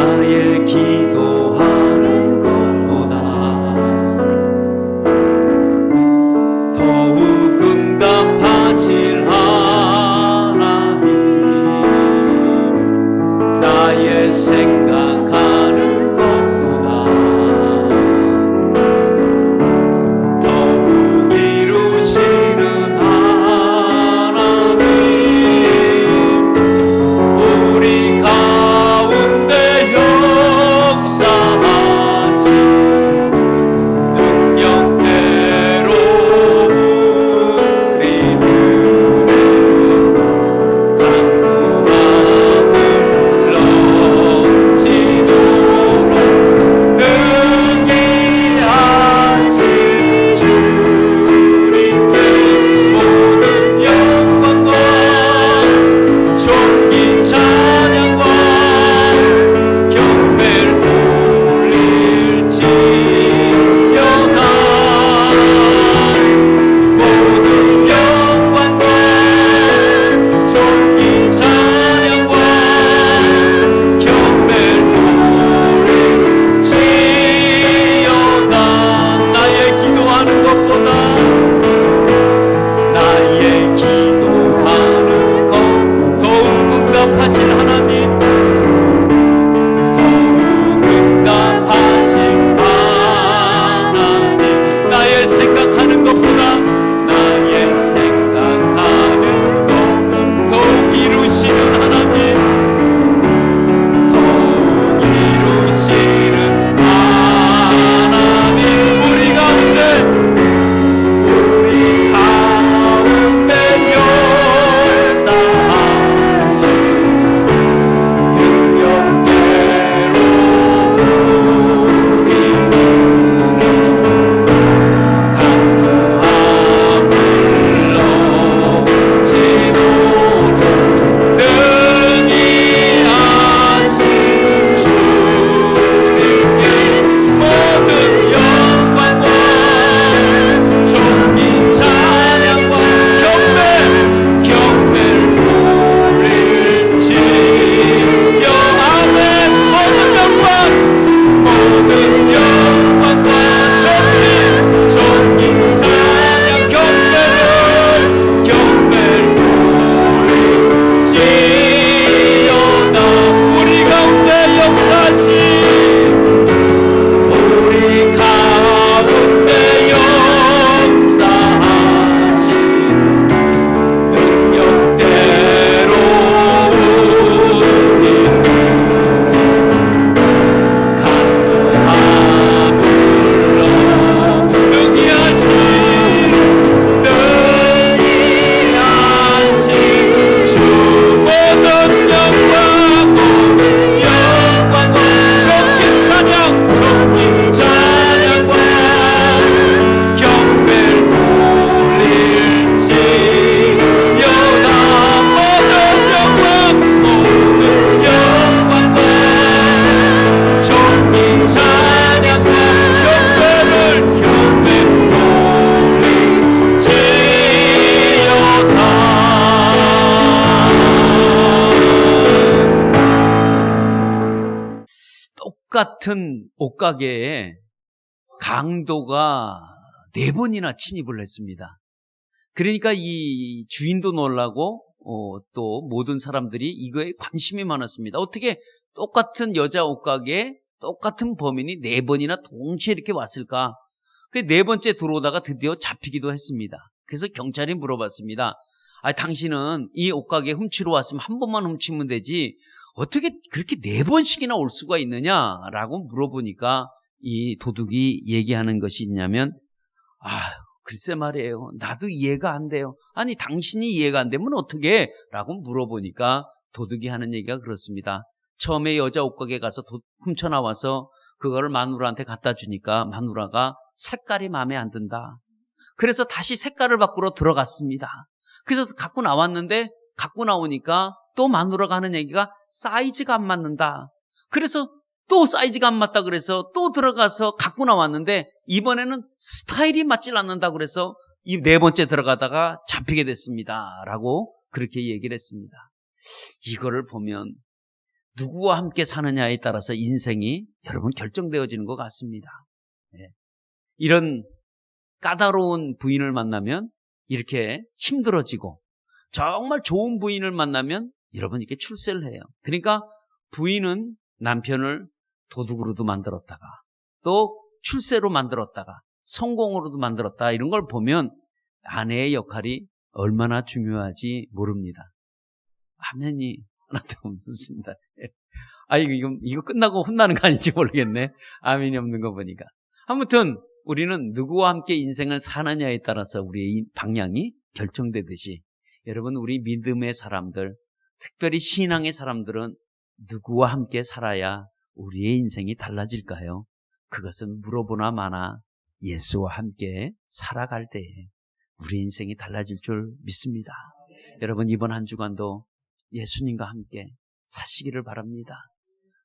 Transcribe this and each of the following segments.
나의 기도하는 것보다 더욱 응답하실 하나님, 나의 생각하는 것보다 더욱 이루시는 하나님, 우리 가운데 역사하신 능력대로 우리들의 간구함을 넘치도록 능히 하실 주님께 모든 영광과 존귀 찬양과 경배를 돌릴지어다. 모든 영광과 존귀 찬양과 경배를 돌릴지어다. 나의 기도하는 것보다 나의 기도하는 것 더욱 응답하실 하나님, 더욱 응답하신 하나님, 나의 생각하는 것보다 나의 생각하는 것 더욱 이루시는 하나님, 더욱 이루시는 하나님, 우리 가운데 역사하신 능력대로 우리들의 간구함을 넘치도록 능히 하신 주님께 모든 영광과 존귀 찬양과 경배를 돌릴지어다. 아멘. 모든 영광과 존귀 찬양 경배를 돌릴지어다. 우리 가운데 역사하신 능력대로 우리 간구함을 능히 하신 주, 모든 영광과 존귀 찬양과 경배를 돌릴지어다. 모든 영광과 존귀 찬양과 경배를 돌릴지어다. 똑같은 옷가게에 강도가 4번이나 침입을 했습니다. 그러니까 이 주인도 놀라고 또 모든 사람들이 이거에 관심이 많았습니다. 어떻게 똑같은 여자 옷가게에 똑같은 범인이 4번이나 동시에 이렇게 왔을까? 그 4번째 들어오다가 드디어 잡히기도 했습니다. 그래서 경찰이 물어봤습니다. 당신은 이 옷가게에 훔치러 왔으면 한 번만 훔치면 되지 어떻게 그렇게 4번씩이나 올 수가 있느냐라고 물어보니까 이 도둑이 얘기하는 것이 있냐면, 글쎄 말이에요, 나도 이해가 안 돼요. 아니 당신이 이해가 안 되면 어떻게? 라고 물어보니까 도둑이 하는 얘기가 그렇습니다. 처음에 여자 옷가게 가서 훔쳐나와서 그거를 마누라한테 갖다 주니까 마누라가 색깔이 마음에 안 든다. 그래서 다시 색깔을 바꾸러 들어갔습니다. 그래서 갖고 나왔는데 갖고 나오니까 또 마누라가 하는 얘기가 사이즈가 안 맞는다. 그래서 또 사이즈가 안 맞다 그래서 또 들어가서 갖고 나왔는데 이번에는 스타일이 맞질 않는다 그래서 이 4번째 들어가다가 잡히게 됐습니다. 라고 그렇게 얘기를 했습니다. 이거를 보면 누구와 함께 사느냐에 따라서 인생이 여러분 결정되어지는 것 같습니다. 이런 까다로운 부인을 만나면 이렇게 힘들어지고, 정말 좋은 부인을 만나면 여러분 이렇게 출세를 해요. 그러니까 부인은 남편을 도둑으로도 만들었다가 또 출세로 만들었다가 성공으로도 만들었다, 이런 걸 보면 아내의 역할이 얼마나 중요하지 모릅니다. 아멘이 하나도 없습니다. 이거 끝나고 혼나는 거 아닌지 모르겠네. 아멘이 없는 거 보니까. 아무튼 우리는 누구와 함께 인생을 사느냐에 따라서 우리의 방향이 결정되듯이, 여러분 우리 믿음의 사람들, 특별히 신앙의 사람들은 누구와 함께 살아야 우리의 인생이 달라질까요? 그것은 물어보나 마나 예수와 함께 살아갈 때에 우리 인생이 달라질 줄 믿습니다. 여러분 이번 한 주간도 예수님과 함께 사시기를 바랍니다.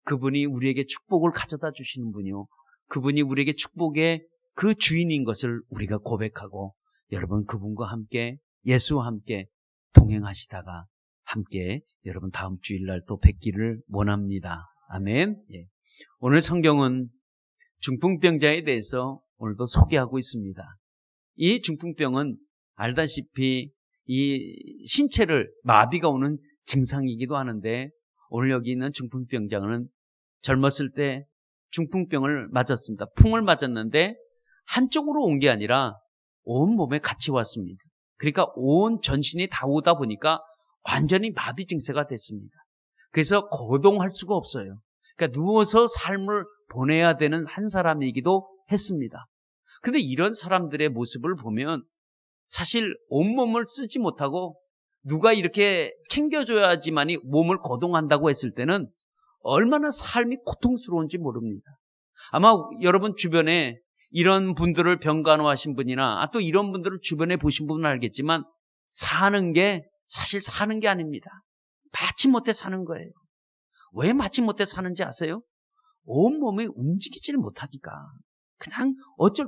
그분이 우리에게 축복을 가져다 주시는 분이요, 그분이 우리에게 축복의 그 주인인 것을 우리가 고백하고, 여러분 그분과 함께, 예수와 함께 동행하시다가 함께 여러분 다음 주일날 또 뵙기를 원합니다. 아멘. 오늘 성경은 중풍병자에 대해서 오늘도 소개하고 있습니다. 이 중풍병은 알다시피 이 신체를 마비가 오는 증상이기도 하는데, 오늘 여기 있는 중풍병자는 젊었을 때 중풍병을 맞았습니다. 풍을 맞았는데 한쪽으로 온 게 아니라 온 몸에 같이 왔습니다. 그러니까 온 전신이 다 오다 보니까 완전히 마비 증세가 됐습니다. 그래서 거동할 수가 없어요. 그러니까 누워서 삶을 보내야 되는 한 사람이기도 했습니다. 근데 이런 사람들의 모습을 보면 사실 온몸을 쓰지 못하고 누가 이렇게 챙겨줘야지만이 몸을 거동한다고 했을 때는 얼마나 삶이 고통스러운지 모릅니다. 아마 여러분 주변에 이런 분들을 병간호하신 분이나 또 이런 분들을 주변에 보신 분은 알겠지만, 사는 게 사실 사는 게 아닙니다. 마치 못해 사는 거예요. 왜 마치 못해 사는지 아세요? 온몸이 움직이지를 못하니까. 그냥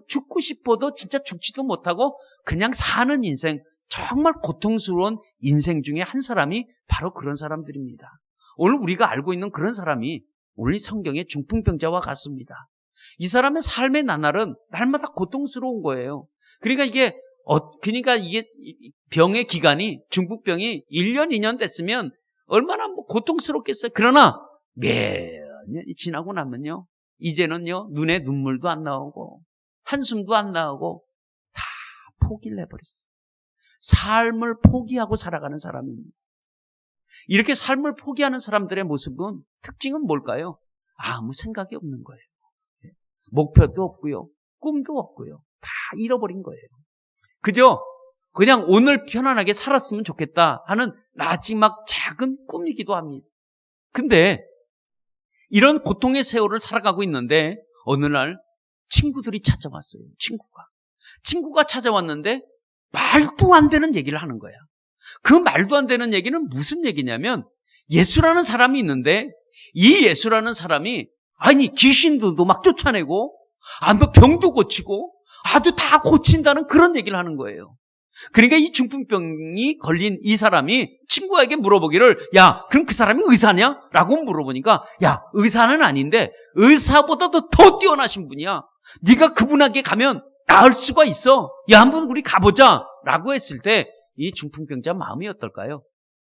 죽고 싶어도 진짜 죽지도 못하고 그냥 사는 인생, 정말 고통스러운 인생 중에 한 사람이 바로 그런 사람들입니다. 오늘 우리가 알고 있는 그런 사람이 오늘 성경의 중풍병자와 같습니다. 이 사람의 삶의 나날은 날마다 고통스러운 거예요. 그러니까 이게 병의 기간이, 중풍병이 1년, 2년 됐으면 얼마나 고통스럽겠어요. 그러나 매년이 지나고 나면요, 이제는요, 눈에 눈물도 안 나오고 한숨도 안 나오고 다 포기를 해버렸어요. 삶을 포기하고 살아가는 사람입니다. 이렇게 삶을 포기하는 사람들의 모습은, 특징은 뭘까요? 아무 생각이 없는 거예요. 목표도 없고요, 꿈도 없고요, 다 잃어버린 거예요. 그냥 오늘 편안하게 살았으면 좋겠다 하는 나지막 작은 꿈이기도 합니다. 근데 이런 고통의 세월을 살아가고 있는데 어느 날 친구들이 찾아왔어요. 친구가 찾아왔는데 말도 안 되는 얘기를 하는 거야. 그 말도 안 되는 얘기는 무슨 얘기냐면, 예수라는 사람이 있는데 이 예수라는 사람이 귀신들도 막 쫓아내고 병도 고치고 아주 다 고친다는 그런 얘기를 하는 거예요. 그러니까 이 중풍병이 걸린 이 사람이 친구에게 물어보기를, 야, 그럼 그 사람이 의사냐? 라고 물어보니까, 야, 의사는 아닌데 의사보다도 더 뛰어나신 분이야. 네가 그분에게 가면 나을 수가 있어. 야, 한번 우리 가보자. 라고 했을 때 이 중풍병자 마음이 어떨까요?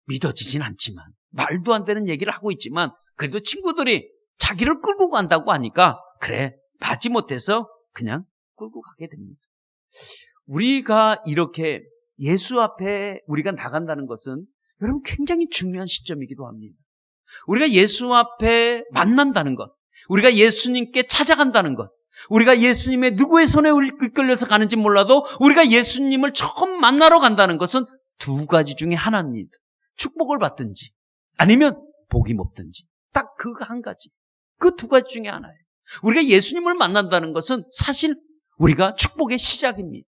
믿어지진 않지만, 말도 안 되는 얘기를 하고 있지만, 그래도 친구들이 자기를 끌고 간다고 하니까, 그래, 마지못해서 그냥 끌고 가게 됩니다. 우리가 이렇게 예수 앞에 우리가 나간다는 것은 여러분 굉장히 중요한 시점이기도 합니다. 우리가 예수 앞에 만난다는 것, 우리가 예수님께 찾아간다는 것, 우리가 예수님의 누구의 손에 이끌려서 가는지 몰라도 우리가 예수님을 처음 만나러 간다는 것은 두 가지 중에 하나입니다. 축복을 받든지 아니면 복이 먹든지, 딱 그 한 가지, 그 두 가지 중에 하나예요. 우리가 예수님을 만난다는 것은 사실 우리가 축복의 시작입니다.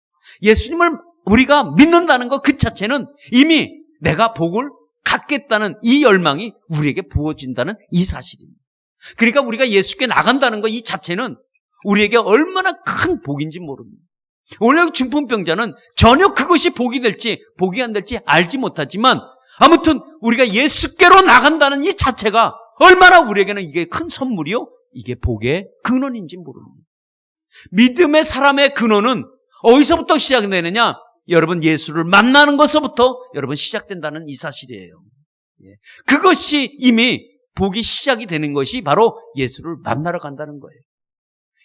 예수님을 우리가 믿는다는 것 그 자체는 이미 내가 복을 갖겠다는 이 열망이 우리에게 부어진다는 이 사실입니다. 그러니까 우리가 예수께 나간다는 것 이 자체는 우리에게 얼마나 큰 복인지 모릅니다. 오늘 중풍병자는 전혀 그것이 복이 될지 복이 안 될지 알지 못하지만, 아무튼 우리가 예수께로 나간다는 이 자체가 얼마나 우리에게는 이게 큰 선물이요? 이게 복의 근원인지 모릅니다. 믿음의 사람의 근원은 어디서부터 시작되느냐? 여러분 예수를 만나는 것서부터 여러분 시작된다는 이 사실이에요. 그것이 이미 복이 시작이 되는 것이 바로 예수를 만나러 간다는 거예요.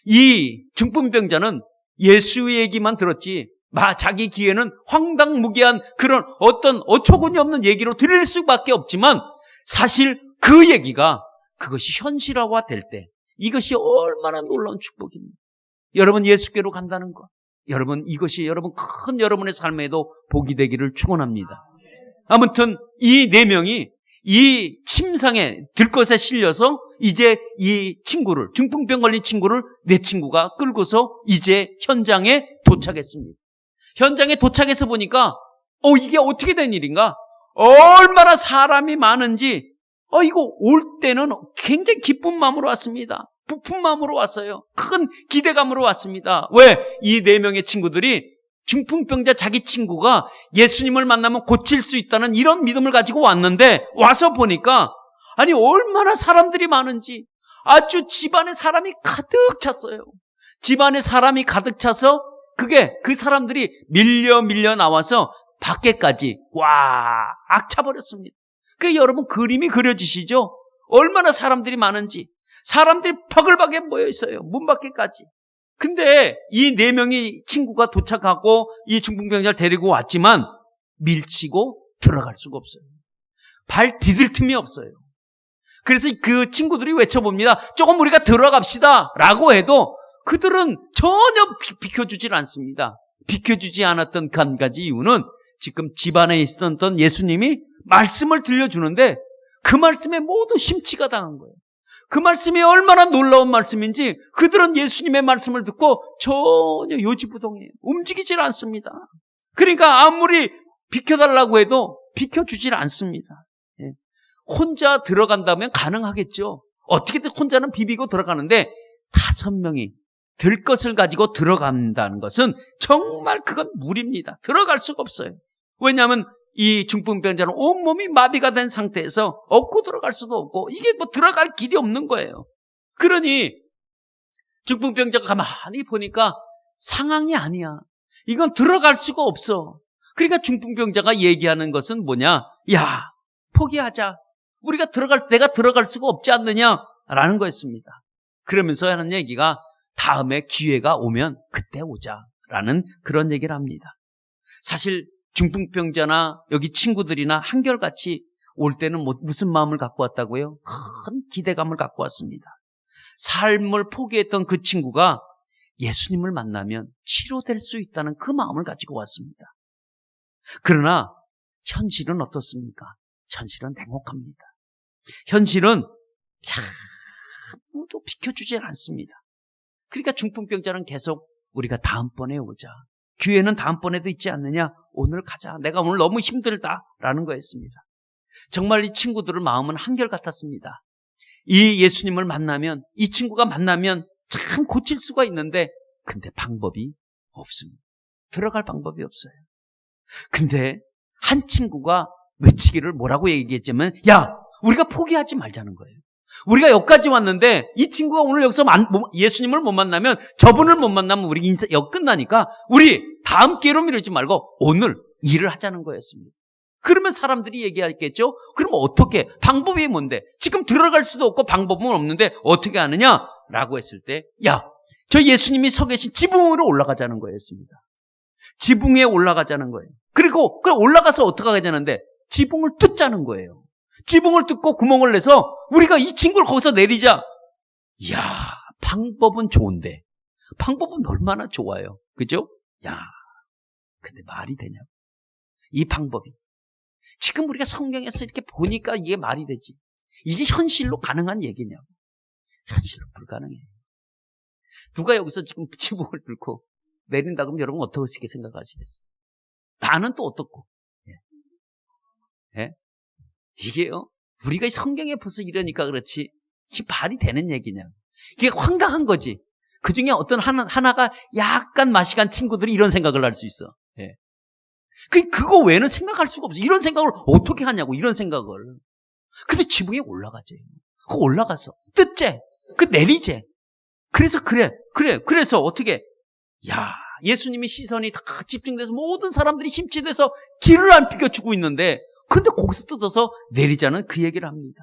이 중풍병자는 예수 얘기만 들었지 자기 귀에는 황당무계한 그런 어떤 어처구니 없는 얘기로 들릴 수밖에 없지만 사실 그 얘기가 그것이 현실화될 때 이것이 얼마나 놀라운 축복입니다. 여러분 예수께로 간다는 것, 여러분 이것이 여러분 큰 여러분의 삶에도 복이 되기를 축원합니다. 아무튼 이 네 명이 이 침상에 들것에 실려서 이제 이 친구를, 중풍병 걸린 친구를 내 친구가 끌고서 이제 현장에 도착했습니다. 현장에 도착해서 보니까 이게 어떻게 된 일인가? 얼마나 사람이 많은지 이거 올 때는 굉장히 기쁜 마음으로 왔습니다. 부푼 마음으로 왔어요. 큰 기대감으로 왔습니다. 왜? 이 네 명의 친구들이 중풍병자 자기 친구가 예수님을 만나면 고칠 수 있다는 이런 믿음을 가지고 왔는데 와서 보니까 아니 얼마나 사람들이 많은지 아주 집안에 사람이 가득 찼어요. 집안에 사람이 가득 차서 그 사람들이 밀려 나와서 밖에까지 악차버렸습니다. 여러분 그림이 그려지시죠? 얼마나 사람들이 많은지. 사람들이 퍼글박에 모여 있어요. 문 밖에까지. 근데 이 네 명의 친구가 도착하고 이 중풍병자를 데리고 왔지만 밀치고 들어갈 수가 없어요. 발 디딜 틈이 없어요. 그래서 그 친구들이 외쳐봅니다. 조금 우리가 들어갑시다 라고 해도 그들은 전혀 비켜주질 않습니다. 비켜주지 않았던 그 한 가지 이유는 지금 집안에 있었던 예수님이 말씀을 들려주는데 그 말씀에 모두 심취가 당한 거예요. 그 말씀이 얼마나 놀라운 말씀인지 그들은 예수님의 말씀을 듣고 전혀 요지부동해요. 움직이질 않습니다. 그러니까 아무리 비켜달라고 해도 비켜주질 않습니다. 혼자 들어간다면 가능하겠죠. 어떻게든 혼자는 비비고 들어가는데 5명이 들 것을 가지고 들어간다는 것은 정말 그건 무리입니다. 들어갈 수가 없어요. 왜냐하면 이 중풍병자는 온몸이 마비가 된 상태에서 업고 들어갈 수도 없고 이게 들어갈 길이 없는 거예요. 그러니 중풍병자가 가만히 보니까 상황이 아니야. 이건 들어갈 수가 없어. 그러니까 중풍병자가 얘기하는 것은 뭐냐? 야, 포기하자. 내가 들어갈 수가 없지 않느냐라는 거였습니다. 그러면서 하는 얘기가 다음에 기회가 오면 그때 오자라는 그런 얘기를 합니다. 사실 중풍병자나 여기 친구들이나 한결같이 올 때는 무슨 마음을 갖고 왔다고요? 큰 기대감을 갖고 왔습니다. 삶을 포기했던 그 친구가 예수님을 만나면 치료될 수 있다는 그 마음을 가지고 왔습니다. 그러나 현실은 어떻습니까? 현실은 냉혹합니다. 현실은 아무도 비켜주질 않습니다. 그러니까 중풍병자는 계속 우리가 다음번에 오자. 기회는 다음번에도 있지 않느냐? 오늘 가자. 내가 오늘 너무 힘들다라는 거였습니다. 정말 이 친구들의 마음은 한결같았습니다. 이 예수님을 만나면, 이 친구가 만나면 참 고칠 수가 있는데 근데 방법이 없습니다. 들어갈 방법이 없어요. 근데 한 친구가 외치기를 뭐라고 얘기했냐면 야, 우리가 포기하지 말자는 거예요. 우리가 여기까지 왔는데 이 친구가 오늘 여기서 예수님을 못 만나면, 저분을 못 만나면 우리 인생 여기 끝나니까 우리 다음 기회로 미루지 말고 오늘 일을 하자는 거였습니다. 그러면 사람들이 얘기하겠죠? 그럼 어떻게? 방법이 뭔데? 지금 들어갈 수도 없고 방법은 없는데 어떻게 하느냐? 라고 했을 때 야, 저 예수님이 서 계신 지붕으로 올라가자는 거였습니다. 지붕에 올라가자는 거예요. 그리고 올라가서 어떻게 하자는데 지붕을 뜯자는 거예요. 지붕을 뜯고 구멍을 내서 우리가 이 친구를 거기서 내리자. 이야, 방법은 좋은데 방법은 얼마나 좋아요. 그죠? 야, 근데 말이 되냐고. 이 방법이 지금 우리가 성경에서 이렇게 보니까 이게 말이 되지. 이게 현실로 가능한 얘기냐고. 현실로 불가능해요. 누가 여기서 지금 지붕을 뚫고 내린다 그러면 여러분 어떻게 생각하시겠어요? 나는 또 어떻고? 예? 이게요, 우리가 성경에 벌써 이러니까 그렇지 이게 말이 되는 얘기냐고. 이게 황당한 거지. 그 중에 어떤 하나가 약간 맛이 간 친구들이 이런 생각을 할 수 있어. 예. 그거 외에는 생각할 수가 없어. 이런 생각을 어떻게 하냐고, 이런 생각을. 근데 지붕에 올라가지. 그 올라가서 뜯재, 그 내리재. 그래서 어떻게? 야, 예수님이 시선이 다 집중돼서 모든 사람들이 심취돼서 길을 안 비켜주고 있는데, 근데 거기서 뜯어서 내리자는 그 얘기를 합니다.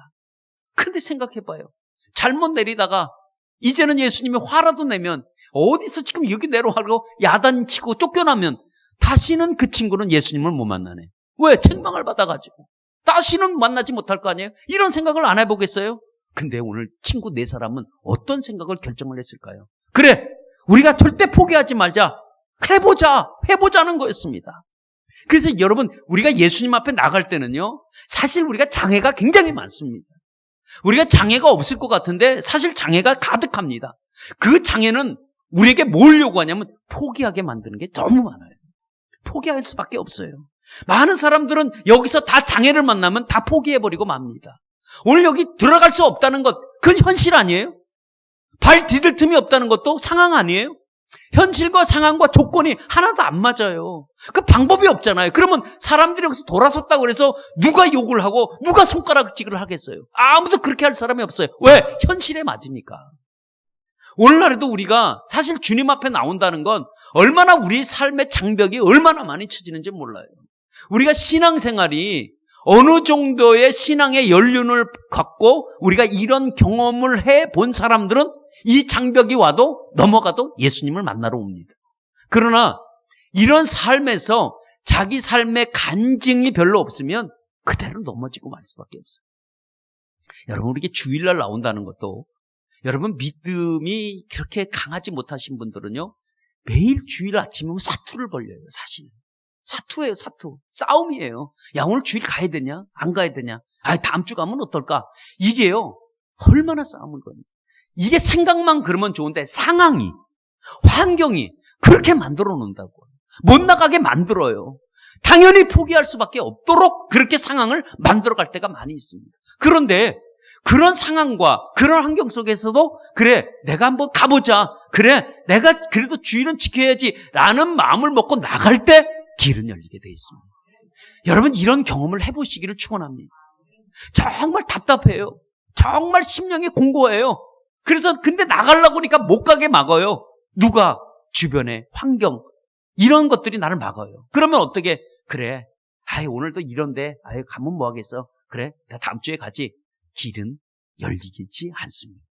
근데 생각해봐요. 잘못 내리다가 이제는 예수님이 화라도 내면, 어디서 지금 여기 내려가고 야단치고 쫓겨나면 다시는 그 친구는 예수님을 못 만나네. 왜? 책망을 받아가지고 다시는 만나지 못할 거 아니에요? 이런 생각을 안 해보겠어요? 근데 오늘 친구 네 사람은 어떤 생각을 결정을 했을까요? 그래, 우리가 절대 포기하지 말자, 해보자는 거였습니다. 그래서 여러분, 우리가 예수님 앞에 나갈 때는요, 사실 우리가 장애가 굉장히 많습니다. 우리가 장애가 없을 것 같은데 사실 장애가 가득합니다. 그 장애는 우리에게 뭘 요구하냐면 포기하게 만드는 게 너무 많아요. 포기할 수밖에 없어요. 많은 사람들은 여기서 다 장애를 만나면 다 포기해버리고 맙니다. 오늘 여기 들어갈 수 없다는 것, 그건 현실 아니에요? 발 디딜 틈이 없다는 것도 상황 아니에요? 현실과 상황과 조건이 하나도 안 맞아요. 그 방법이 없잖아요. 그러면 사람들이 여기서 돌아섰다고 그래서 누가 욕을 하고 누가 손가락질을 하겠어요? 아무도 그렇게 할 사람이 없어요. 왜? 현실에 맞으니까. 오늘날에도 우리가 사실 주님 앞에 나온다는 건 얼마나 우리 삶의 장벽이 얼마나 많이 쳐지는지 몰라요. 우리가 신앙생활이 어느 정도의 신앙의 연륜을 갖고 우리가 이런 경험을 해본 사람들은 이 장벽이 와도 넘어가도 예수님을 만나러 옵니다. 그러나 이런 삶에서 자기 삶의 간증이 별로 없으면 그대로 넘어지고 말 수밖에 없어요. 여러분, 우리 주일날 나온다는 것도, 여러분 믿음이 그렇게 강하지 못하신 분들은요, 매일 주일 아침에 사투를 벌려요. 사실 사투예요. 사투. 싸움이에요. 야, 오늘 주일 가야 되냐? 안 가야 되냐? 다음 주 가면 어떨까? 이게요, 얼마나 싸움을 겁니다. 이게 생각만 그러면 좋은데 상황이, 환경이 그렇게 만들어 놓는다고. 못 나가게 만들어요. 당연히 포기할 수밖에 없도록 그렇게 상황을 만들어 갈 때가 많이 있습니다. 그런데 그런 상황과 그런 환경 속에서도 그래, 내가 한번 가보자. 그래, 내가 그래도 주일은 지켜야지 라는 마음을 먹고 나갈 때 길은 열리게 돼 있습니다. 여러분, 이런 경험을 해보시기를 축원합니다. 정말 답답해요. 정말 심령이 공고해요. 그래서 근데 나가려고 하니까 못 가게 막아요. 누가? 주변의 환경, 이런 것들이 나를 막아요. 그러면 어떻게? 그래, 오늘도 이런데 가면 뭐 하겠어? 그래, 나 다음 주에 가지. 길은 열리지 않습니다.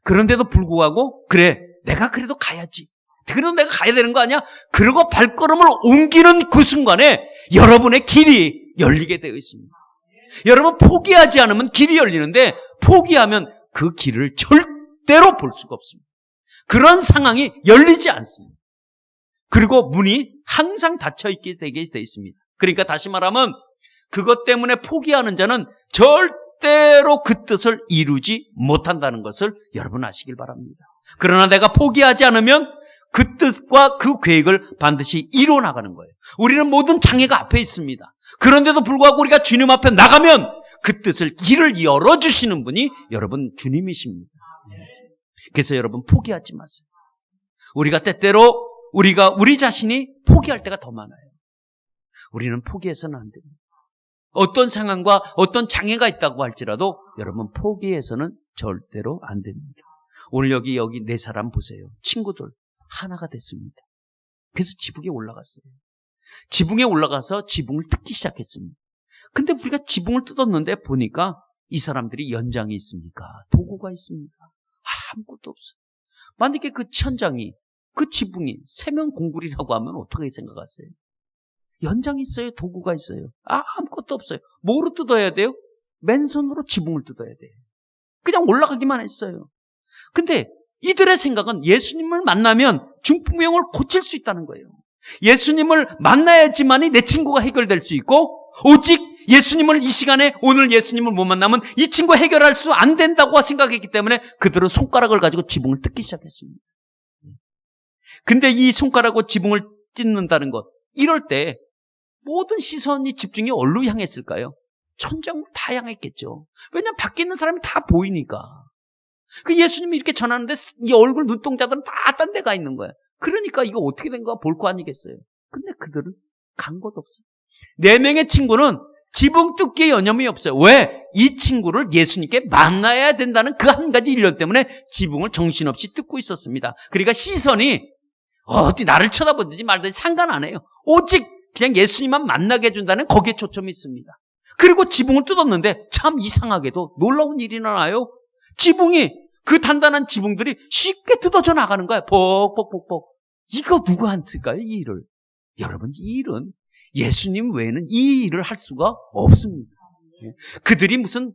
그런데도 불구하고 그래, 내가 그래도 가야지. 그래도 내가 가야 되는 거 아니야? 그러고 발걸음을 옮기는 그 순간에 여러분의 길이 열리게 되어 있습니다. 여러분, 포기하지 않으면 길이 열리는데 포기하면 그 길을 절대로 볼 수가 없습니다. 그런 상황이 열리지 않습니다. 그리고 문이 항상 닫혀있게 되게 되어 있습니다. 그러니까 다시 말하면 그것 때문에 포기하는 자는 절대로 그 뜻을 이루지 못한다는 것을 여러분 아시길 바랍니다. 그러나 내가 포기하지 않으면 그 뜻과 그 계획을 반드시 이루어 나가는 거예요. 우리는 모든 장애가 앞에 있습니다. 그런데도 불구하고 우리가 주님 앞에 나가면 그 뜻을 길을 열어주시는 분이 여러분 주님이십니다. 그래서 여러분, 포기하지 마세요. 우리가 때때로 우리 자신이 포기할 때가 더 많아요. 우리는 포기해서는 안 됩니다. 어떤 상황과 어떤 장애가 있다고 할지라도 여러분, 포기해서는 절대로 안 됩니다. 오늘 여기 네 사람 보세요. 친구들 하나가 됐습니다. 그래서 지붕에 올라갔어요. 지붕에 올라가서 지붕을 뜯기 시작했습니다. 근데 우리가 지붕을 뜯었는데 보니까 이 사람들이 연장이 있습니까? 도구가 있습니까? 아무것도 없어요. 만약에 그 천장이, 그 지붕이 세면공굴이라고 하면 어떻게 생각하세요? 연장이 있어요? 도구가 있어요? 아무것도 없어요. 뭐로 뜯어야 돼요? 맨손으로 지붕을 뜯어야 돼요. 그냥 올라가기만 했어요. 근데 이들의 생각은 예수님을 만나면 중풍병을 고칠 수 있다는 거예요. 예수님을 만나야지만이 내 친구가 해결될 수 있고, 오직 예수님을 이 시간에 오늘 예수님을 못 만나면 이 친구 해결할 수 안 된다고 생각했기 때문에 그들은 손가락을 가지고 지붕을 뜯기 시작했습니다. 근데 이 손가락으로 지붕을 찢는다는 것, 이럴 때 모든 시선이, 집중이 어디로 향했을까요? 천장으로 다 향했겠죠. 왜냐하면 밖에 있는 사람이 다 보이니까. 그 예수님이 이렇게 전하는데 이 얼굴 눈동자들은 다 딴 데 가 있는 거야. 그러니까 이거 어떻게 된 거야 볼 거 아니겠어요. 근데 그들은 간 것 없어요. 4명의 친구는 지붕 뜯기에 여념이 없어요. 왜? 이 친구를 예수님께 만나야 된다는 그 한 가지 일념 때문에 지붕을 정신없이 뜯고 있었습니다. 그러니까 시선이 어디 나를 쳐다보든지 말든지 상관 안 해요. 오직 그냥 예수님만 만나게 해준다는 거기에 초점이 있습니다. 그리고 지붕을 뜯었는데 참 이상하게도 놀라운 일이 일어나요. 지붕이, 그 단단한 지붕들이 쉽게 뜯어져 나가는 거야. 벅벅벅벅. 이거 누구한테일까요? 이 일을. 여러분, 이 일은 예수님 외에는 이 일을 할 수가 없습니다. 그들이 무슨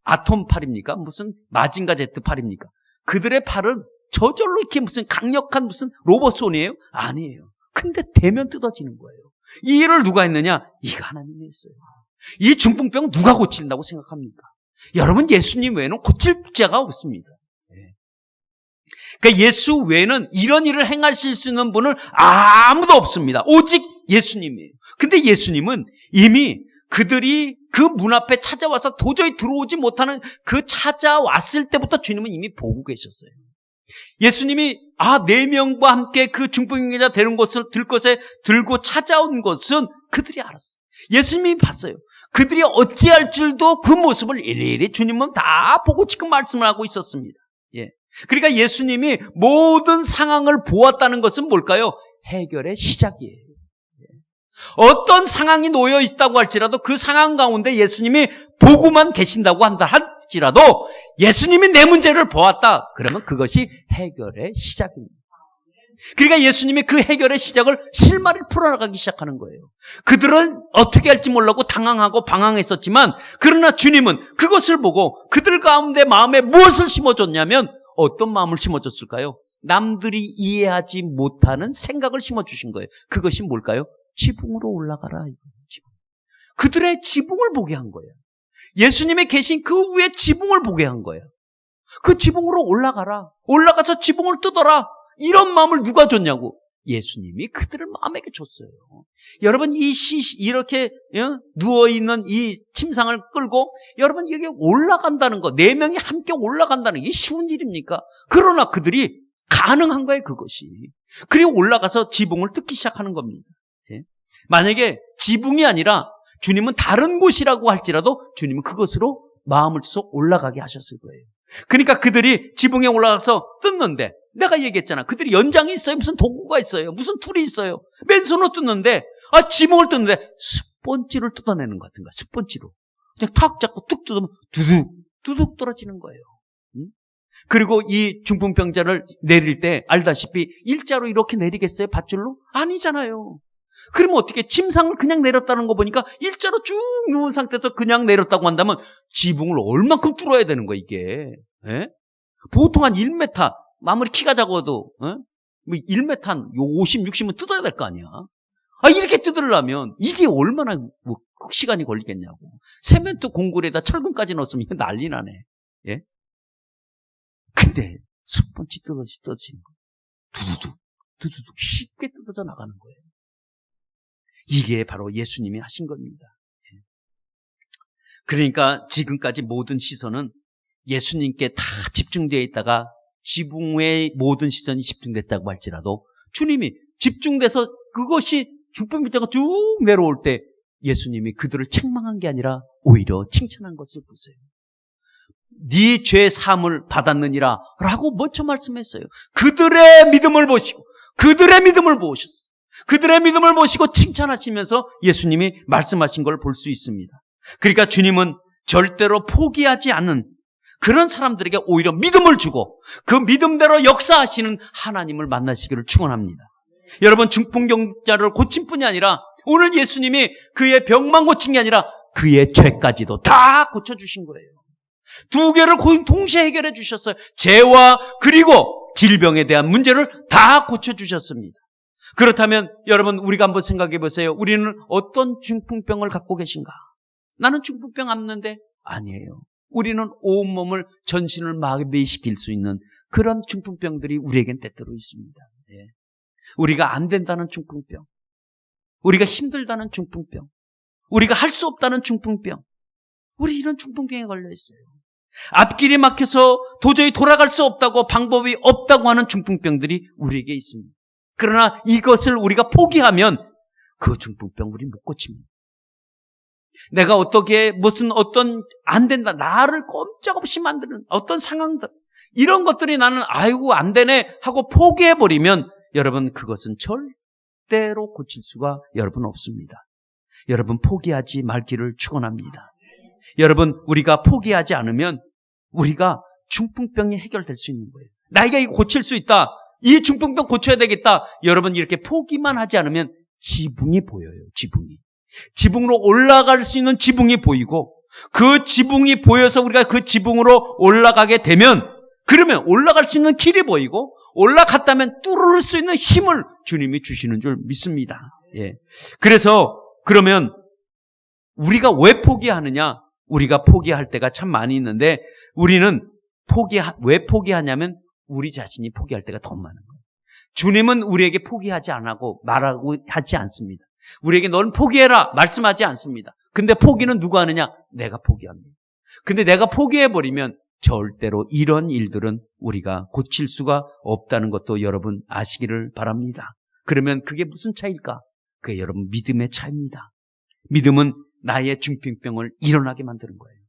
아톰팔입니까? 무슨 마징가 제트팔입니까? 그들의 팔은 저절로 이렇게 무슨 강력한 무슨 로봇 손이에요? 아니에요. 근데 대면 뜯어지는 거예요. 이 일을 누가 했느냐? 이거 하나님이 했어요. 이 중풍병 누가 고친다고 생각합니까? 여러분, 예수님 외에는 고칠 자가 없습니다. 그러니까 예수 외에는 이런 일을 행하실 수 있는 분은 아무도 없습니다. 오직 예수님이에요. 근데 예수님은 이미 그들이 그 문 앞에 찾아와서 도저히 들어오지 못하는 그 찾아왔을 때부터 주님은 이미 보고 계셨어요. 예수님이 4명과 함께 그 중풍병자 되는 것을 들고 찾아온 것은 그들이 알았어요. 예수님이 봤어요. 그들이 어찌할 줄도 그 모습을 일일이 주님은 다 보고 지금 말씀을 하고 있었습니다. 그러니까 예수님이 모든 상황을 보았다는 것은 뭘까요? 해결의 시작이에요. 어떤 상황이 놓여 있다고 할지라도 그 상황 가운데 예수님이 보고만 계신다고 한다 할지라도 예수님이 내 문제를 보았다. 그러면 그것이 해결의 시작입니다. 그러니까 예수님이 그 해결의 시작을 실마리를 풀어나가기 시작하는 거예요. 그들은 어떻게 할지 몰라고 당황하고 방황했었지만 그러나 주님은 그것을 보고 그들 가운데 마음에 무엇을 심어줬냐면 어떤 마음을 심어줬을까요? 남들이 이해하지 못하는 생각을 심어주신 거예요. 그것이 뭘까요? 지붕으로 올라가라. 그들의 지붕을 보게 한 거예요. 예수님이 계신 그 위에 지붕을 보게 한 거예요. 그 지붕으로 올라가라. 올라가서 지붕을 뜯어라. 이런 마음을 누가 줬냐고? 예수님이 그들을 마음에게 줬어요. 여러분, 이렇게 누워있는 이 침상을 끌고 여러분 여기 올라간다는 거, 4명이 함께 올라간다는 게 쉬운 일입니까? 그러나 그들이 가능한 거예요, 그것이. 그리고 올라가서 지붕을 뜯기 시작하는 겁니다. 만약에 지붕이 아니라 주님은 다른 곳이라고 할지라도 주님은 그것으로 마음을 써서 올라가게 하셨을 거예요. 그러니까 그들이 지붕에 올라가서 뜯는데 내가 얘기했잖아. 그들이 연장이 있어요. 무슨 도구가 있어요. 무슨 툴이 있어요. 맨손으로 뜯는데 지붕을 뜯는데 스펀지를 뜯어내는 것 같은 거야. 스펀지로. 그냥 탁 잡고 툭 뜯으면 두둑 떨어지는 거예요. 그리고 이 중풍병자를 내릴 때 알다시피 일자로 이렇게 내리겠어요? 밧줄로? 아니잖아요. 그러면 어떻게 침상을 그냥 내렸다는 거 보니까 일자로 쭉 누운 상태에서 그냥 내렸다고 한다면 지붕을 얼만큼 뚫어야 되는 거야 이게. 보통 한 1m 아무리 키가 작아도 1m 한 50, 60은 뜯어야 될 거 아니야. 이렇게 뜯으려면 이게 얼마나 시간이 걸리겠냐고. 세멘트 공굴에다 철근까지 넣었으면 이거 난리 나네. 근데 스펀지 뜯어지는 거. 두두둑 쉽게 뜯어져 나가는 거예요. 이게 바로 예수님이 하신 겁니다. 그러니까 지금까지 모든 시선은 예수님께 다 집중되어 있다가 지붕의 모든 시선이 집중됐다고 할지라도 주님이 집중돼서 그것이 중풍병자가 쭉 내려올 때 예수님이 그들을 책망한 게 아니라 오히려 칭찬한 것을 보세요. 네 죄 사함을 받았느니라 라고 먼저 말씀했어요. 그들의 믿음을 보시고 그들의 믿음을 보셨어요. 그들의 믿음을 보시고 칭찬하시면서 예수님이 말씀하신 걸 볼 수 있습니다. 그러니까 주님은 절대로 포기하지 않는 그런 사람들에게 오히려 믿음을 주고 그 믿음대로 역사하시는 하나님을 만나시기를 축원합니다. 여러분, 중풍병자를 고친 뿐이 아니라 오늘 예수님이 그의 병만 고친 게 아니라 그의 죄까지도 다 고쳐주신 거예요. 두 개를 동시에 해결해 주셨어요. 죄와 그리고 질병에 대한 문제를 다 고쳐주셨습니다. 그렇다면 여러분, 우리가 한번 생각해 보세요. 우리는 어떤 중풍병을 갖고 계신가? 나는 중풍병 없는데? 아니에요. 우리는 온몸을 전신을 마비시킬 수 있는 그런 중풍병들이 우리에겐 때때로 있습니다. 우리가 안 된다는 중풍병, 우리가 힘들다는 중풍병, 우리가 할 수 없다는 중풍병, 우리 이런 중풍병에 걸려 있어요. 앞길이 막혀서 도저히 돌아갈 수 없다고 방법이 없다고 하는 중풍병들이 우리에게 있습니다. 그러나 이것을 우리가 포기하면 그 중풍병 우리 못 고칩니다. 내가 어떻게 무슨 어떤 안 된다, 나를 꼼짝없이 만드는 어떤 상황들, 이런 것들이 나는 아이고 안 되네 하고 포기해버리면 여러분 그것은 절대로 고칠 수가 여러분 없습니다. 여러분 포기하지 말기를 축원합니다. 여러분 우리가 포기하지 않으면 우리가 중풍병이 해결될 수 있는 거예요. 나이가 이거 고칠 수 있다, 이 중풍병 고쳐야 되겠다. 여러분 이렇게 포기만 하지 않으면 지붕이 보여요. 지붕으로 올라갈 수 있는 지붕이 보이고, 그 지붕이 보여서 우리가 그 지붕으로 올라가게 되면, 그러면 올라갈 수 있는 길이 보이고, 올라갔다면 뚫을 수 있는 힘을 주님이 주시는 줄 믿습니다. 예. 그래서 그러면 우리가 왜 포기하느냐? 우리가 포기할 때가 참 많이 있는데, 우리는 왜 포기하냐면 우리 자신이 포기할 때가 더 많은 거예요. 주님은 우리에게 포기하지 않고 말하고 하지 않습니다. 우리에게 넌 포기해라 말씀하지 않습니다. 근데 포기는 누가 하느냐? 내가 포기합니다. 근데 내가 포기해버리면 절대로 이런 일들은 우리가 고칠 수가 없다는 것도 여러분 아시기를 바랍니다. 그러면 그게 무슨 차이일까? 그게 여러분 믿음의 차이입니다. 믿음은 나의 중풍병을 일어나게 만드는 거예요.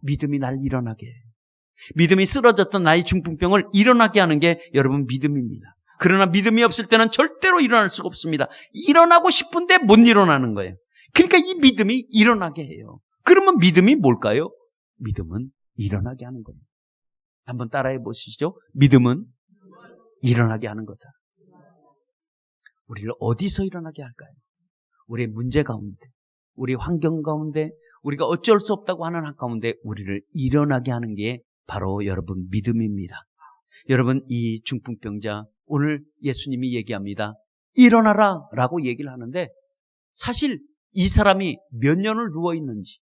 믿음이 날 일어나게 해요. 믿음이 쓰러졌던 나의 중풍병을 일어나게 하는 게 여러분 믿음입니다. 그러나 믿음이 없을 때는 절대로 일어날 수가 없습니다. 일어나고 싶은데 못 일어나는 거예요. 그러니까 이 믿음이 일어나게 해요. 그러면 믿음이 뭘까요? 믿음은 일어나게 하는 거예요. 한번 따라해 보시죠. 믿음은 일어나게 하는 거다. 우리를 어디서 일어나게 할까요? 우리의 문제 가운데, 우리 환경 가운데, 우리가 어쩔 수 없다고 하는 한 가운데 우리를 일어나게 하는 게 바로 여러분 믿음입니다. 여러분 이 중풍병자 오늘 예수님이 얘기합니다. 일어나라 라고 얘기를 하는데, 사실 이 사람이 몇 년을 누워있는지,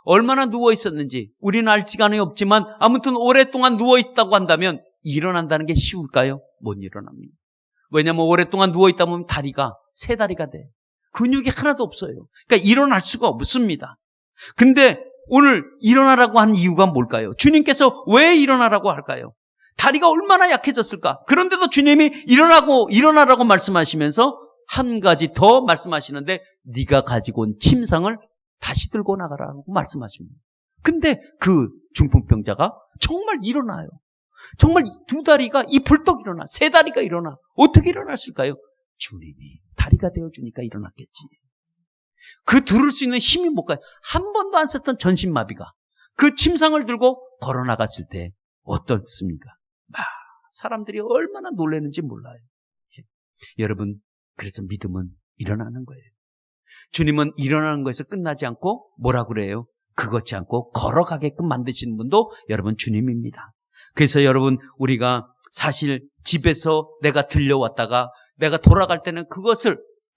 얼마나 누워있었는지 우리는 알 시간이 없지만 아무튼 오랫동안 누워있다고 한다면 일어난다는 게 쉬울까요? 못 일어납니다. 왜냐하면 오랫동안 누워있다 보면 다리가 세 다리가 돼. 근육이 하나도 없어요. 그러니까 일어날 수가 없습니다. 근데 오늘 일어나라고 한 이유가 뭘까요? 주님께서 왜 일어나라고 할까요? 다리가 얼마나 약해졌을까? 그런데도 주님이 일어나라고 말씀하시면서 한 가지 더 말씀하시는데, 네가 가지고 온 침상을 다시 들고 나가라고 말씀하십니다. 근데 그 중풍병자가 정말 일어나요. 정말 두 다리가 이 벌떡 일어나, 세 다리가 일어나. 어떻게 일어났을까요? 주님이 다리가 되어주니까 일어났겠지. 그 들을 수 있는 힘이 뭘까요? 한 번도 안 썼던 전신마비가 그 침상을 들고 걸어 나갔을 때 어떻습니까? 사람들이 얼마나 놀라는지 몰라요. 여러분, 그래서 믿음은 일어나는 거예요. 주님은 일어나는 거에서 끝나지 않고 뭐라 그래요? 그것지 않고 걸어가게끔 만드시는 분도 여러분 주님입니다. 그래서 여러분 우리가 사실 집에서 내가 들려왔다가 내가 돌아갈 때는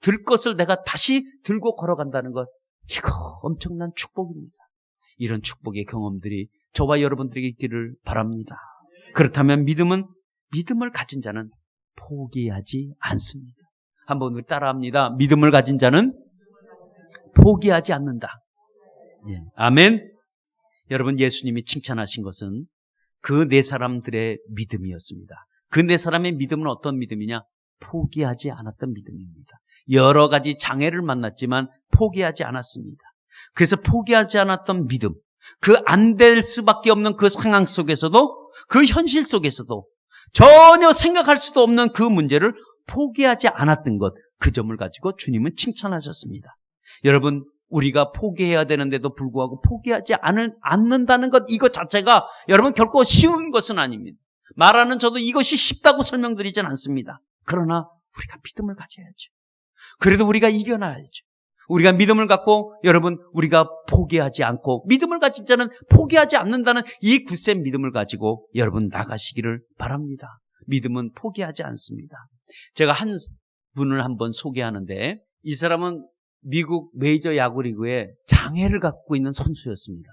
들 것을 내가 다시 들고 걸어간다는 것, 이거 엄청난 축복입니다. 이런 축복의 경험들이 저와 여러분들에게 있기를 바랍니다. 그렇다면 믿음을 가진 자는 포기하지 않습니다. 한번 우리 따라합니다. 믿음을 가진 자는 포기하지 않는다. 예. 아멘. 여러분 예수님이 칭찬하신 것은 그 네 사람들의 믿음이었습니다. 그 네 사람의 믿음은 어떤 믿음이냐? 포기하지 않았던 믿음입니다. 여러 가지 장애를 만났지만 포기하지 않았습니다. 그래서 포기하지 않았던 믿음, 그 안 될 수밖에 없는 그 상황 속에서도, 그 현실 속에서도 전혀 생각할 수도 없는 그 문제를 포기하지 않았던 것, 그 점을 가지고 주님은 칭찬하셨습니다. 여러분, 우리가 포기해야 되는데도 불구하고 포기하지 않는다는 것, 이것 자체가 여러분 결코 쉬운 것은 아닙니다. 말하는 저도 이것이 쉽다고 설명드리진 않습니다. 그러나 우리가 믿음을 가져야죠. 그래도 우리가 이겨나야죠. 우리가 믿음을 갖고 여러분 우리가 포기하지 않고, 믿음을 가진 자는 포기하지 않는다는 이 굳센 믿음을 가지고 여러분 나가시기를 바랍니다. 믿음은 포기하지 않습니다. 제가 한 분을 한번 소개하는데, 이 사람은 미국 메이저 야구리그에 장애를 갖고 있는 선수였습니다.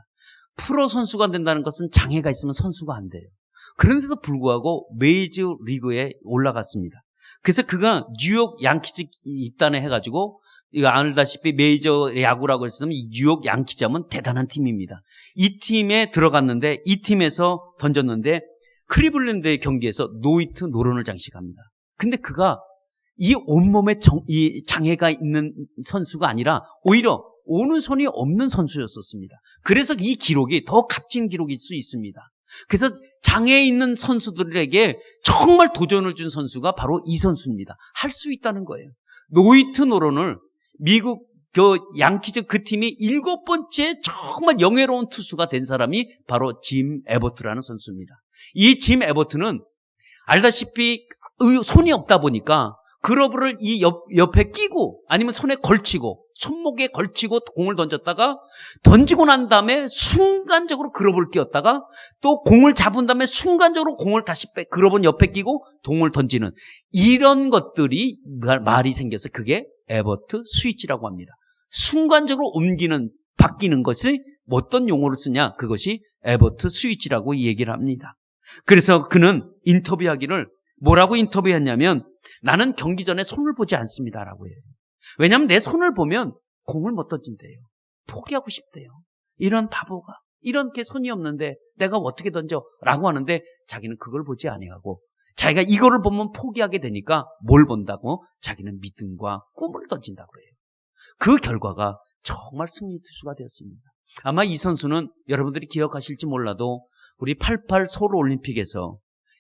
프로 선수가 된다는 것은 장애가 있으면 선수가 안 돼요. 그런데도 불구하고 메이저 리그에 올라갔습니다. 그래서 그가 뉴욕 양키즈 입단을 해가지고, 이거 알다시피 메이저 야구라고 했으면 이 뉴욕 양키즈 하면 대단한 팀입니다. 이 팀에 들어갔는데, 이 팀에서 던졌는데 클리블랜드의 경기에서 노히트 노런을 장식합니다. 근데 그가 이 온몸에 이 장애가 있는 선수가 아니라 오히려 오른손이 없는 선수였었습니다. 그래서 이 기록이 더 값진 기록일 수 있습니다. 그래서 장애 있는 선수들에게 정말 도전을 준 선수가 바로 이 선수입니다. 할 수 있다는 거예요. 노히트 노런을 미국 양키즈 그 팀이 7번째 정말 영예로운 투수가 된 사람이 바로 짐 에버트라는 선수입니다. 이 짐 에버트는 알다시피 손이 없다 보니까 그러브를 이 옆에 끼고 아니면 손에 걸치고 손목에 걸치고 공을 던졌다가 던지고 난 다음에 순간적으로 그러브를 끼웠다가 또 공을 잡은 다음에 순간적으로 공을 다시 그러브는 옆에 끼고 공을 던지는 이런 것들이 말이 생겨서 그게 에버트 스위치라고 합니다. 순간적으로 바뀌는 것이 어떤 용어를 쓰냐? 그것이 에버트 스위치라고 얘기를 합니다. 그래서 그는 인터뷰하기를 뭐라고 인터뷰했냐면 나는 경기 전에 손을 보지 않습니다라고 해요. 왜냐하면 내 손을 보면 공을 못 던진대요. 포기하고 싶대요. 이런 바보가 이렇게 손이 없는데 내가 어떻게 던져? 라고 하는데 자기는 그걸 보지 아니하고 자기가 이거를 보면 포기하게 되니까 뭘 본다고? 자기는 믿음과 꿈을 던진다고 해요. 그 결과가 정말 승리 투수가 되었습니다. 아마 이 선수는 여러분들이 기억하실지 몰라도 우리 88 서울 올림픽에서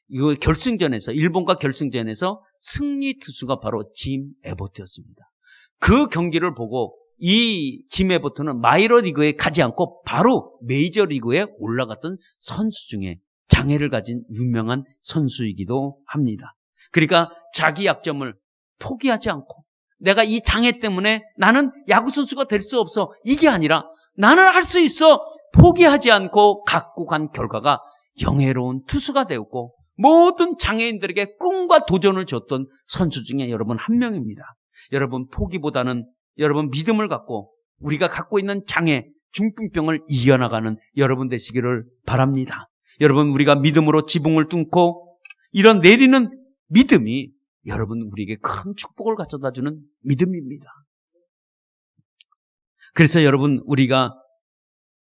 이 결승전에서 일본과 결승전에서 승리 투수가 바로 짐 에버트였습니다. 그 경기를 보고 이 짐 에버트는 마이너 리그에 가지 않고 바로 메이저 리그에 올라갔던 선수 중에 장애를 가진 유명한 선수이기도 합니다. 그러니까 자기 약점을 포기하지 않고 내가 이 장애 때문에 나는 야구 선수가 될 수 없어 이게 아니라 나는 할 수 있어 포기하지 않고 갖고 간 결과가 영예로운 투수가 되었고 모든 장애인들에게 꿈과 도전을 줬던 선수 중에 여러분 한 명입니다. 여러분 포기보다는 여러분 믿음을 갖고 우리가 갖고 있는 장애, 중풍병을 이겨나가는 여러분 되시기를 바랍니다. 여러분 우리가 믿음으로 지붕을 뚫고 이런 내리는 믿음이 여러분 우리에게 큰 축복을 가져다주는 믿음입니다. 그래서 여러분 우리가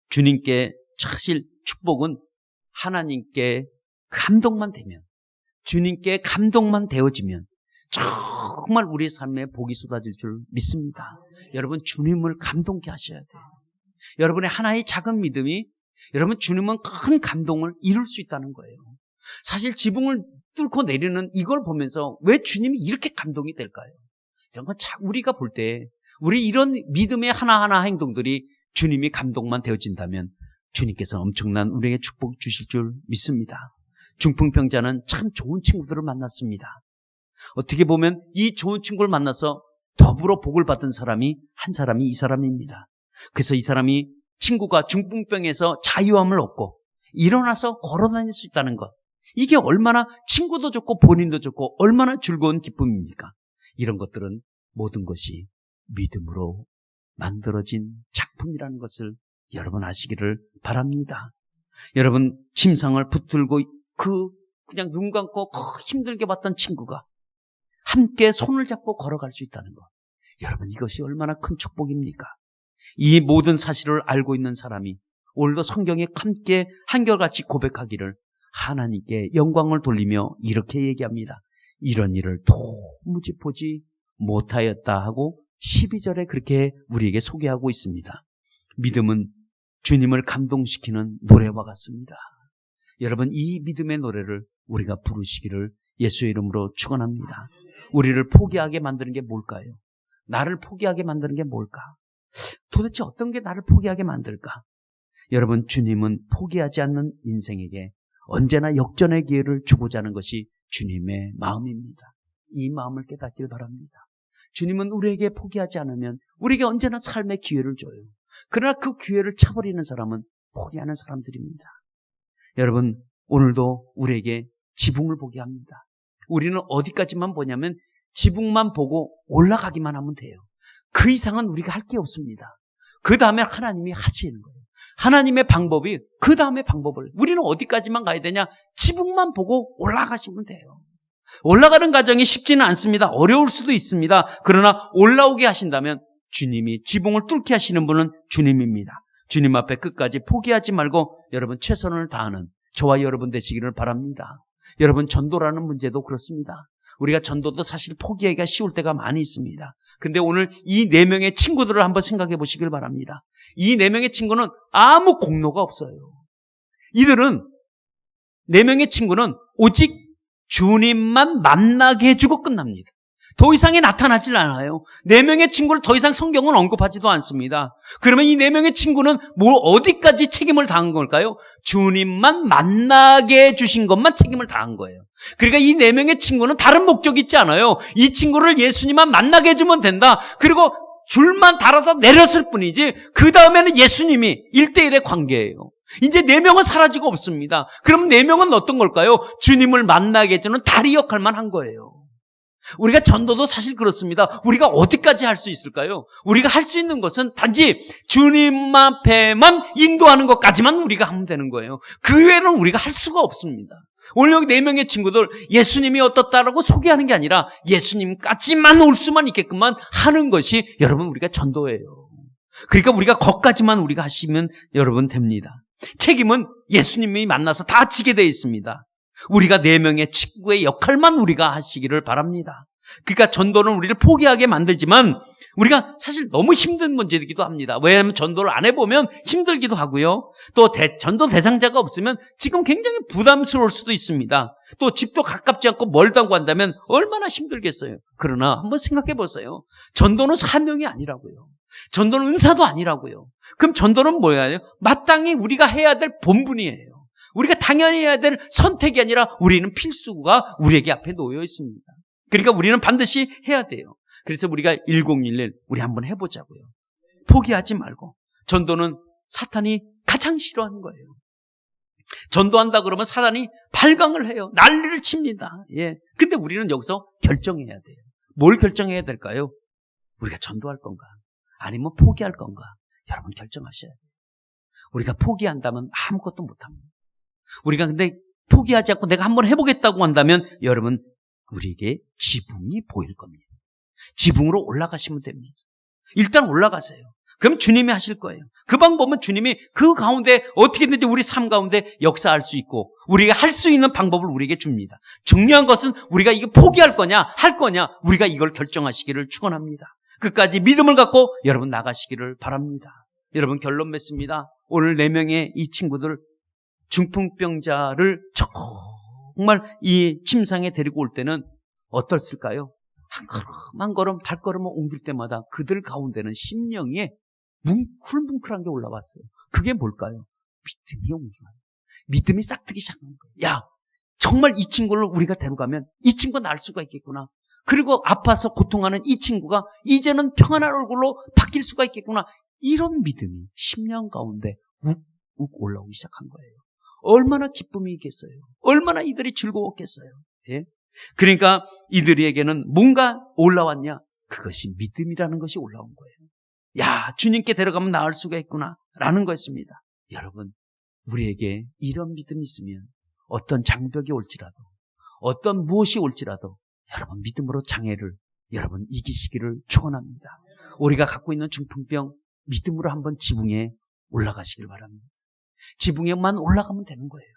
주님께 사실 축복은 하나님께 감동만 되면 주님께 감동만 되어지면 정말 우리 삶에 복이 쏟아질 줄 믿습니다. 여러분 주님을 감동케 하셔야 돼요. 여러분의 하나의 작은 믿음이 여러분 주님은 큰 감동을 이룰 수 있다는 거예요. 사실 지붕을 뚫고 내리는 이걸 보면서 왜 주님이 이렇게 감동이 될까요? 이런 건 우리가 볼 때 우리 이런 믿음의 하나하나 행동들이 주님이 감동만 되어진다면 주님께서 엄청난 우리에게 축복 주실 줄 믿습니다. 중풍병자는 참 좋은 친구들을 만났습니다. 어떻게 보면 이 좋은 친구를 만나서 더불어 복을 받은 사람이 한 사람이 이 사람입니다. 그래서 이 사람이 친구가 중풍병에서 자유함을 얻고 일어나서 걸어다닐 수 있다는 것, 이게 얼마나 친구도 좋고 본인도 좋고 얼마나 즐거운 기쁨입니까? 이런 것들은 모든 것이 믿음으로 만들어진 작품이라는 것을 여러분 아시기를 바랍니다. 여러분 침상을 붙들고 그냥 눈 감고 힘들게 봤던 친구가 함께 손을 잡고 걸어갈 수 있다는 것, 여러분 이것이 얼마나 큰 축복입니까? 이 모든 사실을 알고 있는 사람이 오늘도 성경에 함께 한결같이 고백하기를 하나님께 영광을 돌리며 이렇게 얘기합니다. 이런 일을 도무지 보지 못하였다 하고 12절에 그렇게 우리에게 소개하고 있습니다. 믿음은 주님을 감동시키는 노래와 같습니다. 여러분 이 믿음의 노래를 우리가 부르시기를 예수의 이름으로 축원합니다. 우리를 포기하게 만드는 게 뭘까요? 나를 포기하게 만드는 게 뭘까? 도대체 어떤 게 나를 포기하게 만들까? 여러분 주님은 포기하지 않는 인생에게 언제나 역전의 기회를 주고자 하는 것이 주님의 마음입니다. 이 마음을 깨닫길 바랍니다. 주님은 우리에게 포기하지 않으면 우리에게 언제나 삶의 기회를 줘요. 그러나 그 기회를 차버리는 사람은 포기하는 사람들입니다. 여러분 오늘도 우리에게 지붕을 보게 합니다. 우리는 어디까지만 보냐면 지붕만 보고 올라가기만 하면 돼요. 그 이상은 우리가 할 게 없습니다. 그 다음에 하나님이 하시는 거예요. 하나님의 방법이 그 다음에 방법을, 우리는 어디까지만 가야 되냐? 지붕만 보고 올라가시면 돼요. 올라가는 과정이 쉽지는 않습니다. 어려울 수도 있습니다. 그러나 올라오게 하신다면 주님이 지붕을 뚫게 하시는 분은 주님입니다. 주님 앞에 끝까지 포기하지 말고 여러분 최선을 다하는 저와 여러분 되시기를 바랍니다. 여러분 전도라는 문제도 그렇습니다. 우리가 전도도 사실 포기하기가 쉬울 때가 많이 있습니다. 근데 오늘 이 4명의 친구들을 한번 생각해 보시길 바랍니다. 이 4명의 친구는 아무 공로가 없어요. 이들은 4명의 친구는 오직 주님만 만나게 해주고 끝납니다. 더 이상에 나타나질 않아요. 4명의 친구를 더 이상 성경은 언급하지도 않습니다. 그러면 이 4명의 친구는 어디까지 책임을 다한 걸까요? 주님만 만나게 해주신 것만 책임을 다한 거예요. 그러니까 이 4명의 친구는 다른 목적이 있지 않아요. 이 친구를 예수님만 만나게 해주면 된다. 그리고 줄만 달아서 내렸을 뿐이지 그 다음에는 예수님이 1대1의 관계예요. 이제 4명은 사라지고 없습니다. 그럼 4명은 어떤 걸까요? 주님을 만나게 해주는 다리 역할만 한 거예요. 우리가 전도도 사실 그렇습니다. 우리가 어디까지 할 수 있을까요? 우리가 할 수 있는 것은 단지 주님 앞에만 인도하는 것까지만 우리가 하면 되는 거예요. 그 외에는 우리가 할 수가 없습니다. 오늘 여기 4명의 친구들 예수님이 어떻다라고 소개하는 게 아니라 예수님까지만 올 수만 있게끔만 하는 것이 여러분 우리가 전도예요. 그러니까 우리가 거기까지만 우리가 하시면 여러분 됩니다. 책임은 예수님이 만나서 다 지게 되어 있습니다. 우리가 4명의 친구의 역할만 우리가 하시기를 바랍니다. 그러니까 전도는 우리를 포기하게 만들지만 우리가 사실 너무 힘든 문제이기도 합니다. 왜냐하면 전도를 안 해보면 힘들기도 하고요. 또 전도 대상자가 없으면 지금 굉장히 부담스러울 수도 있습니다. 또 집도 가깝지 않고 멀다고 한다면 얼마나 힘들겠어요. 그러나 한번 생각해 보세요. 전도는 사명이 아니라고요. 전도는 은사도 아니라고요. 그럼 전도는 뭐예요? 마땅히 우리가 해야 될 본분이에요. 우리가 당연히 해야 될 선택이 아니라 우리는 필수가 우리에게 앞에 놓여 있습니다. 그러니까 우리는 반드시 해야 돼요. 그래서 우리가 1011 우리 한번 해보자고요. 포기하지 말고. 전도는 사탄이 가장 싫어하는 거예요. 전도한다 그러면 사탄이 발광을 해요. 난리를 칩니다. 예. 근데 우리는 여기서 결정해야 돼요. 뭘 결정해야 될까요? 우리가 전도할 건가? 아니면 포기할 건가? 여러분 결정하셔야 돼요. 우리가 포기한다면 아무것도 못합니다. 우리가 근데 포기하지 않고 내가 한번 해보겠다고 한다면 여러분 우리에게 지붕이 보일 겁니다. 지붕으로 올라가시면 됩니다. 일단 올라가세요. 그럼 주님이 하실 거예요. 그 방법은 주님이 그 가운데 어떻게든지 우리 삶 가운데 역사할 수 있고 우리가 할 수 있는 방법을 우리에게 줍니다. 중요한 것은 우리가 이거 포기할 거냐 할 거냐 우리가 이걸 결정하시기를 축원합니다. 끝까지 믿음을 갖고 여러분 나가시기를 바랍니다. 여러분 결론 맺습니다. 오늘 4명의 이 친구들 중풍병자를 정말 이 침상에 데리고 올 때는 어떻을까요? 한 걸음 한 걸음 발걸음을 옮길 때마다 그들 가운데는 심령이 뭉클뭉클한 게 올라왔어요. 그게 뭘까요? 믿음이 옮겨요. 믿음이 싹트기 시작한 거예요. 야, 정말 이 친구를 우리가 데려가면 이 친구가 날 수가 있겠구나. 그리고 아파서 고통하는 이 친구가 이제는 평안한 얼굴로 바뀔 수가 있겠구나. 이런 믿음이 심령 가운데 욱욱 올라오기 시작한 거예요. 얼마나 기쁨이 있겠어요. 얼마나 이들이 즐거웠겠어요. 예? 그러니까 이들에게는 뭔가 올라왔냐? 그것이 믿음이라는 것이 올라온 거예요. 야, 주님께 데려가면 나을 수가 있구나 라는 거였습니다. 여러분, 우리에게 이런 믿음이 있으면 어떤 장벽이 올지라도 어떤 무엇이 올지라도 여러분 믿음으로 장애를 여러분 이기시기를 축원합니다. 우리가 갖고 있는 중풍병 믿음으로 한번 지붕에 올라가시길 바랍니다. 지붕에만 올라가면 되는 거예요.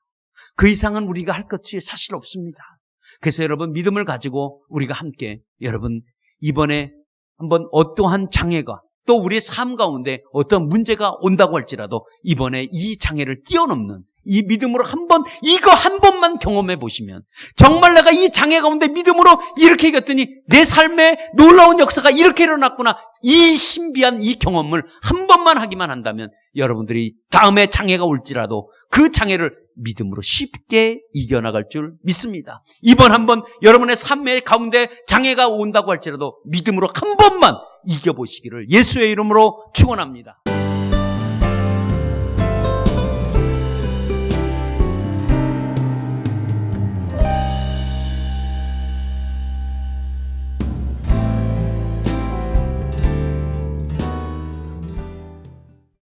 그 이상은 우리가 할 것이 사실 없습니다. 그래서 여러분 믿음을 가지고 우리가 함께 여러분 이번에 한번 어떠한 장애가 또 우리의 삶 가운데 어떤 문제가 온다고 할지라도 이번에 이 장애를 뛰어넘는 이 믿음으로 한번 이거 한 번만 경험해 보시면 정말 내가 이 장애 가운데 믿음으로 이렇게 이겼더니 내 삶에 놀라운 역사가 이렇게 일어났구나. 이 신비한 이 경험을 한 번만 하기만 한다면 여러분들이 다음에 장애가 올지라도 그 장애를 믿음으로 쉽게 이겨나갈 줄 믿습니다. 이번 한번 여러분의 삶의 가운데 장애가 온다고 할지라도 믿음으로 한 번만 이겨보시기를 예수의 이름으로 축원합니다.